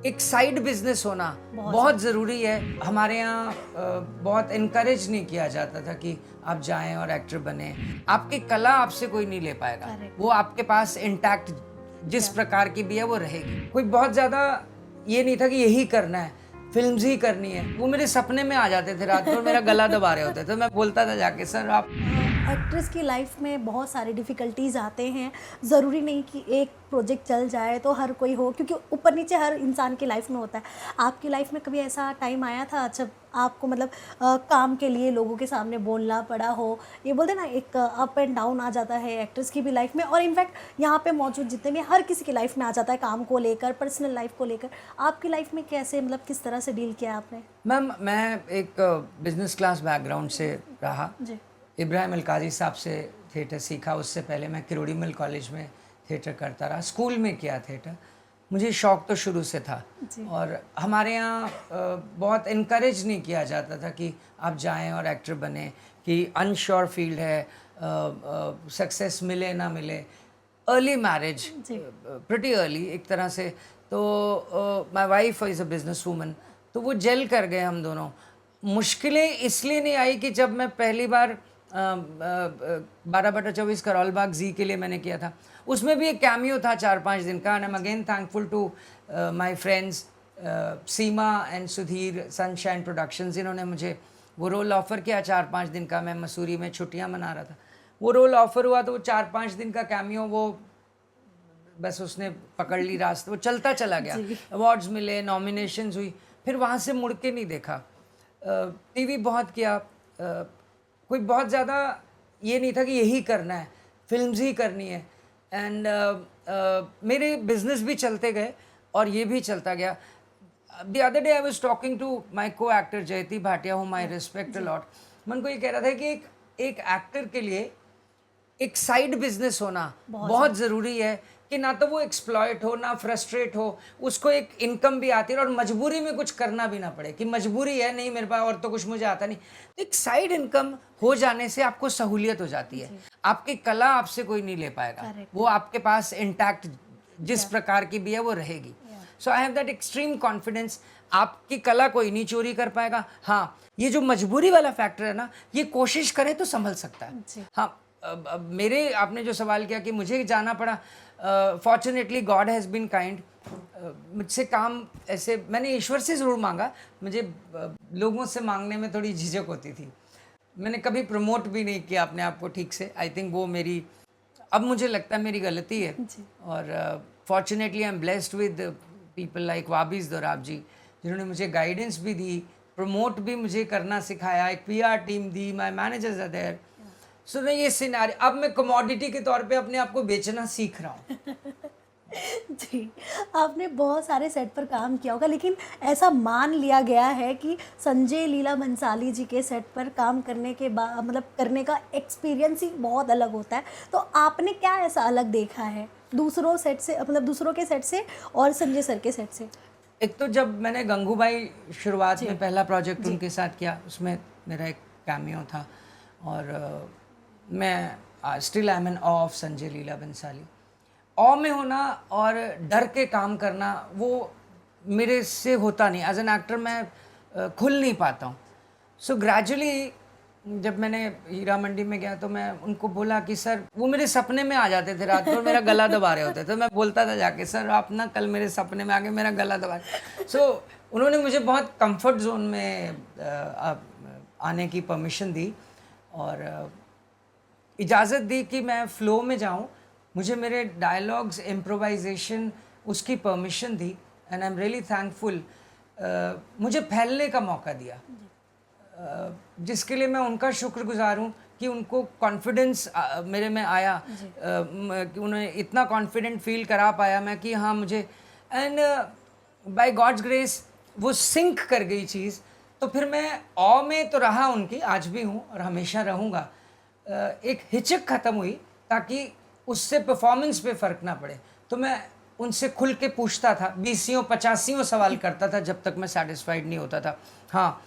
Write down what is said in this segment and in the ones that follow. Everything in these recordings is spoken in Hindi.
एक साइड बिजनेस होना बहुत ज़रूरी है। हमारे यहाँ बहुत इनकरेज नहीं किया जाता था कि आप जाएं और एक्टर बने। आपकी कला आपसे कोई नहीं ले पाएगा, वो आपके पास इंटैक्ट जिस प्रकार की भी है वो रहेगी। कोई बहुत ज़्यादा ये नहीं था कि यही करना है, फिल्म्स ही करनी है। वो मेरे सपने में आ जाते थे रात को और मेरा गला दबा रहे होते थे। मैं बोलता था जाके, सर आप एक्ट्रेस की लाइफ में बहुत सारे डिफ़िकल्टीज़ आते हैं। ज़रूरी नहीं कि एक प्रोजेक्ट चल जाए तो हर कोई हो, क्योंकि ऊपर नीचे हर इंसान की लाइफ में होता है। आपकी लाइफ में कभी ऐसा टाइम आया था जब आपको मतलब काम के लिए लोगों के सामने बोलना पड़ा हो? ये बोलते हैं ना, एक अप एंड डाउन आ जाता है एक्ट्रेस की भी लाइफ में, और इनफैक्ट यहाँ पे मौजूद जितने भी हर किसी की लाइफ में आ जाता है, काम को लेकर, पर्सनल लाइफ को लेकर। आपकी लाइफ में कैसे, मतलब किस तरह से डील किया आपने? मैम, मैं एक बिजनेस क्लास बैकग्राउंड से रहा। जी। इब्राहिम अलकाजी साहब से थिएटर सीखा। उससे पहले मैं किरोड़ी मिल कॉलेज में थिएटर करता रहा। स्कूल में किया थिएटर। मुझे शौक तो शुरू से था और हमारे यहाँ बहुत इनकरेज नहीं किया जाता था कि आप जाएं और एक्टर बने, कि अनश्योर फील्ड है, सक्सेस मिले ना मिले। अर्ली मैरिज, प्रिटी अर्ली एक तरह से। तो my wife is a business woman, तो वो जेल कर गए हम दोनों। मुश्किलें इसलिए नहीं आई कि जब मैं पहली बार 12/24 करोल बाग जी के लिए मैंने किया था, उसमें भी एक कैमियो था 4-5 दिन का। And I am again thankful to my friends Seema and Sudhir, sunshine productions. इन्होंने मुझे वो रोल ऑफ़र किया 4-5 दिन का। मैं मसूरी में छुट्टियां मना रहा था, वो रोल ऑफ़र हुआ, तो वो 4-5 दिन का कैमियो वो बस उसने पकड़ ली रास्ते, वो चलता चला गया। अवार्ड्स मिले, नॉमिनेशंस हुई, फिर वहाँ से मुड़ के नहीं देखा। टीवी बहुत किया, कोई बहुत ज़्यादा ये नहीं था कि यही करना है, फिल्म्स ही करनी है। एंड मेरे बिजनेस भी चलते गए और ये भी चलता गया। The other day I was talking to my co actor Jayati Bhatia, whom I respect a lot. मैं उनको ये कह रहा था कि एक एक्टर के लिए एक साइड बिजनेस होना बहुत ज़रूरी है, कि ना तो वो एक्सप्लॉइट हो, ना फ्रस्ट्रेट हो, उसको एक इनकम भी आती है और मजबूरी में कुछ करना भी ना पड़े, कि मजबूरी है नहीं मेरे पास और तो कुछ मुझे आता नहीं। तो एक साइड इनकम हो जाने से आपको सहूलियत हो जाती है। आपकी कला आपसे कोई नहीं ले पाएगा, वो आपके पास इंटैक्ट जिस प्रकार की भी है वो रहेगी। So I have that extreme confidence. आपकी कला कोई नहीं चोरी कर पाएगा। हाँ, ये जो मजबूरी वाला फैक्टर है ना, ये कोशिश करें तो संभल सकता है। हाँ, मेरे आपने जो सवाल किया कि मुझे जाना पड़ा, fortunately God has been kind. मुझसे काम ऐसे मैंने ईश्वर से ज़रूर मांगा, मुझे लोगों से मांगने में थोड़ी झिझक होती थी। मैंने कभी प्रमोट भी नहीं किया अपने आप को ठीक से। आई थिंक वो मेरी, अब मुझे लगता है मेरी गलती है। और fortunately I am blessed with people like वाबीज़ दोराब जी, जिन्होंने मुझे गाइडेंस भी दी, प्रमोट भी मुझे करना सिखाया, एक पीआर टीम दी, my managers are there. So नहीं, ये सिनारी अब मैं कमोडिटी के तौर पे अपने आप को बेचना सीख रहा हूँ। जी, आपने बहुत सारे सेट पर काम किया होगा, लेकिन ऐसा मान लिया गया है कि संजय लीला भंसाली जी के सेट पर काम करने के बाद, मतलब करने का एक्सपीरियंस ही बहुत अलग होता है। तो आपने क्या ऐसा अलग देखा है दूसरों सेट से, मतलब दूसरों के सेट से और संजय सर के सेट से? एक तो जब मैंने गंगूबाई शुरुआत में पहला प्रोजेक्ट उनके साथ किया, उसमें मेरा एक कैमियो था। और मैं still I am in awe of Sanjay Leela Bhansali. Awe में होना और डर के काम करना वो मेरे से होता नहीं। एज एन एक्टर मैं खुल नहीं पाता हूँ। सो ग्रेजुअली जब मैंने हीरा मंडी में गया तो मैं उनको बोला कि सर, वो मेरे सपने में आ जाते थे रात को और मेरा गला दबा रहे होते थे। मैं बोलता था जाके, सर आप ना कल मेरे सपने में आके मेरा गला दबा। सो उन्होंने मुझे बहुत कंफर्ट जोन में आने की परमिशन दी और इजाज़त दी कि मैं फ़्लो में जाऊं। मुझे मेरे डायलॉग्स, इम्प्रोवाइजेशन, उसकी permission the. And I am really thankful. मुझे फैलने का मौका दिया, जिसके लिए मैं उनका शुक्रगुजार हूँ कि उनको कॉन्फिडेंस मेरे में आया, कि उन्हें इतना कॉन्फिडेंट फील करा पाया मैं कि हाँ मुझे, एंड बाय गॉड्स ग्रेस वो सिंक कर गई चीज़। तो फिर मैं ऑ में तो रहा उनकी, आज भी हूँ और हमेशा रहूँगा। एक हिचक ख़त्म हुई ताकि उससे परफॉर्मेंस पे फ़र्क ना पड़े। तो मैं उनसे खुल के पूछता था, 20-50 सवाल करता था जब तक मैं सेटिस्फाइड नहीं होता था। हाँ,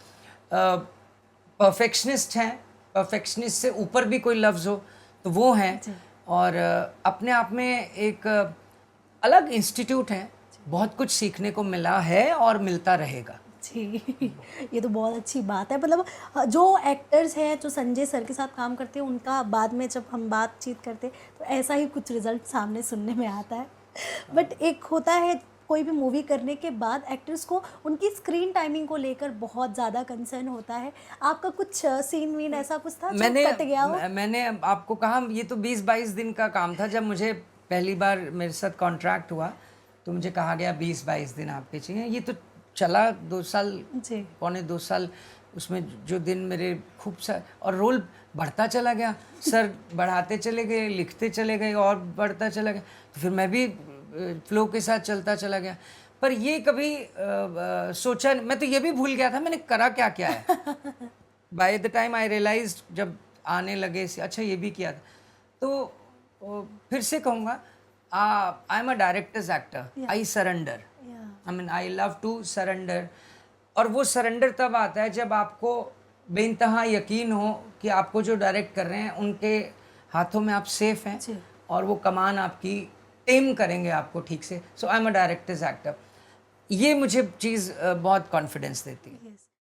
परफेक्शनिस्ट हैं, परफेक्शनिस्ट से ऊपर भी कोई लफ्ज़ हो तो वो हैं। और अपने आप में एक अलग इंस्टीट्यूट है बहुत कुछ सीखने को मिला है और मिलता रहेगा। जी, ये तो बहुत अच्छी बात है। मतलब जो एक्टर्स हैं जो संजय सर के साथ काम करते हैं उनका बाद में जब हम बातचीत करते हैं तो ऐसा ही कुछ रिजल्ट सामने सुनने में आता है। बट एक होता है कोई भी मूवी करने के बाद एक्टर्स को उनकी स्क्रीन टाइमिंग को लेकर बहुत ज़्यादा कंसर्न होता है। आपका कुछ सीन वीन ऐसा कुछ था जो कट गया हो? मैंने आपको कहा ये तो 20-22 दिन का काम था। जब मुझे पहली बार मेरे साथ कॉन्ट्रैक्ट हुआ तो मुझे कहा गया 20-22 दिन आपके चाहिए। ये तो चला 2 साल, जी, पौने 2 साल। उसमें जो दिन मेरे खूब सा और रोल बढ़ता चला गया, सर बढ़ाते चले गए, लिखते चले गए और बढ़ता चला गया, तो फिर मैं भी फ्लो के साथ चलता चला गया। पर ये कभी सोचा, मैं तो ये भी भूल गया था मैंने करा क्या क्या है। By the time I realise, जब आने लगे अच्छा ये भी किया था, तो फिर से कहूँगा I am a director's actor, I surrender. I mean I love to surrender. और वो सरेंडर तब आता है जब आपको बेइंतहा यकीन हो कि आपको जो डायरेक्ट कर रहे हैं उनके हाथों में आप सेफ हैं जी। और वो कमान आपकी टेम करेंगे आपको ठीक से। So I am a director's actor. ये मुझे चीज़ बहुत कॉन्फिडेंस देती है। यस।